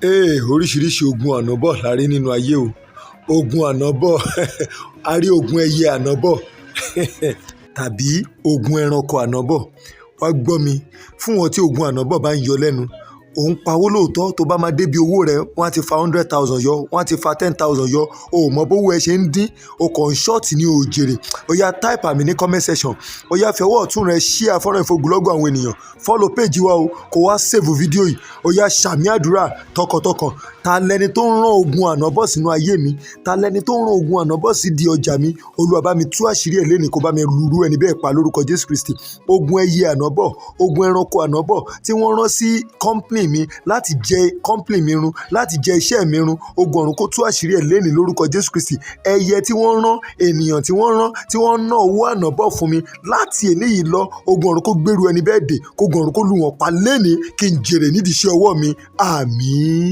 Oríṣiríṣi ogun ànábọ̀ la rí nínú ayé o. Ogun ànábọ̀ a rí ogun ẹyẹ ànábọ̀ tàbí ogun ẹranko ànábọ̀. Wá gbọ́ mi, fún wọn tí ogun ànábọ̀ bá ń yọ lẹ́nu, òun pawó lóòótọ́ tó bá máa débi owó rẹ̀ wọ́n á ti fa 100,000 yọ, wọ́n á ti fa 10,000 yọ, o ò mọ bówó ẹ ṣe ń dín, o kàn ń ṣọ́ọ̀tì ní òjèrè. Ó yá type àmì ní comment section, ó yá fi ọwọ́ ọ̀tún rẹ share fọ́nrán ìfogúnlọ́gọ̀ àwọn ènìyàn, follow page wa o, kó wá save fídíò yìí, ó yá ṣàmì àdúrà tọkàntọkàn. Ta lẹni tó ń rán ogun ànábọ̀ sínú ayé mi? Ta lẹni tó ń rán ogun ànábọ̀ sí di ọjà mi? Olúwa bá mi tú àṣírí ẹ̀ lénìí, kó bá mi lùrú ẹni bẹ́ẹ̀ pa lórúkọ Jésù Kristi. Ogun ẹyẹ ànábọ̀, ogun ẹranko ànábọ̀ tí wọ́n rán sí company mi láti jẹ company mi run, láti jẹ iṣẹ́ mi run, ogun ọ̀run kó tú àṣírí ẹ̀ lénìí lórúkọ Jésù Kristi. Ẹyẹ tí wọ́n rán, ènìyàn tí wọ́n rán, tí wọ́n ná owó ànábọ̀ fún mi láti èní yìí lọ, ogun ọ̀run kó gbèrú ẹni bẹ́ẹ̀ dè, kó ogun ọ̀run kó lù wọ́n pa lénìí kí n jèrè nídìí iṣẹ́ ọwọ́ mi. Àmín.